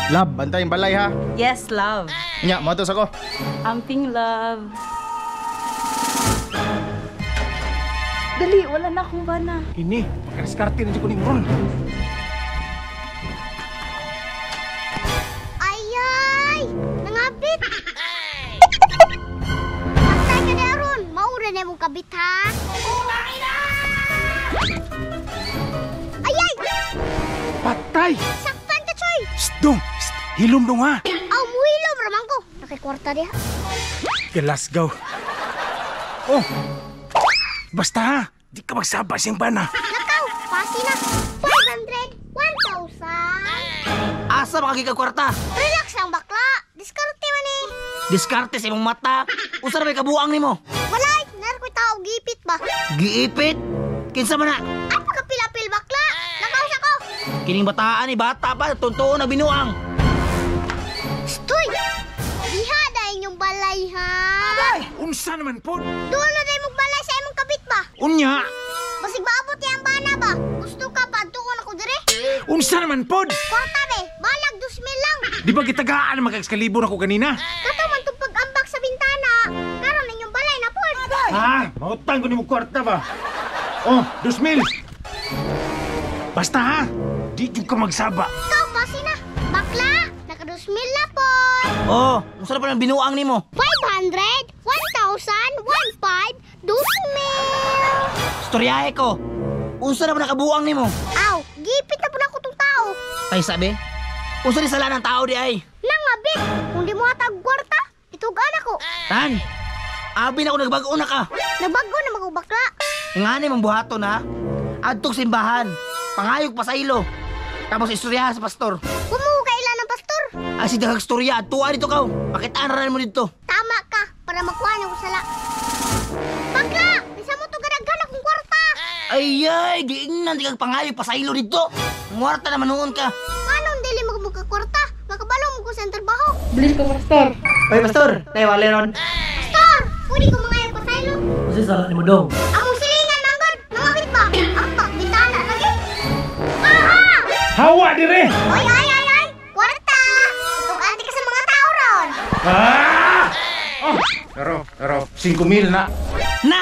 Love, bantay yung balay ha. Yes, love. Nya, motos ako. Amping love. Dali, wala na akong bana. Ini, makadiskarte na dyan ko ni Ron. Ayay! Nangabit! Patay ka na ron! Maura na mong kabit ha! Ayay! Patay! Saktan ka, Choy! Dong! Hilom dong ha! Aw, muhilom ramang ko! Nakikwarta diha. Galasgaw. Oh! Basta ha! Di ka magsaba siyang bana. Nakaw! Pasi na! 500! 1,000! Asa makagigag kwarta? Relax lang, bakla! Diskarte man eh! Diskarte sa imong mata. Usa na may kabuang nimo? Walay! Naroko'y tao gipit ba? Giipit? Kinsa man na? Ay, pagkapilapil, bakla! Nakaw siya ko! Kining bataan ni bata pa, tuntuon na binuang. Stoy! Diha na inyong balay, ha? Unsa naman po? Dulo na imong balay sa imong kabit ba? Unya! Basig maabot yung bana ba? Gusto ka pa, tukon ako dire? Unsa naman po? Kwarta be, balag 2,000 lang. Di ba gitagaan magkakskalibor ako kanina? Kato man itong pag-ambak sa bintana. Karon ninyong balay na po. Ha? Mautang ko ni mo kwarta ba? Oh, 2,000! Basta ha! Di yung ka magsaba. Ikaw, pasi na. Bakla, naka 2,000 na po. Oh, usa na pa ng binuang nimo? 500, 1,000, 1,500, 2,000. Storyahe ko. Unsa na pa nakabuang nimo? Aw, gipit na po na ako itong tao. Ay sabi, unsa ni sala ng tao di ay? Nang mabit, kung di mo hatag kwarta, itugan ako. Tan, abi na ako nagbago na ka. Nabago na magubakla. Nga mong buhaton ha. Adtog simbahan. Pangayog pa sa ilo. Tapos istoryahan sa pastor. Kumuha ka ilan ng pastor. Ay si dagag storya. Tuwa dito ka. Pakitaan rin mo dito. Tama ka, para makuha niyo ko sala. Bakla, bisa mo ito ganaghan akong kwarta. Ay, giingnan di kag pangayog pa sa ilo dito. Muwarta naman noon ka. Anong dili magbuka kwarta? Makabalong mo ko sa trabaho. Bili ko, pastor. Oy pastor, tayo wala ron. Pastor, pwede ko mangayag pa sa ilo. Kasi sala ni mo dong. Akong silingan manggod, nangapit ba? Ang bintana lagi. Aha! Hawa dire! Oy, ay! Kwarta! Tuganti ka sa mga tao ron. Ah! Oh, pero 5,000 na. Na!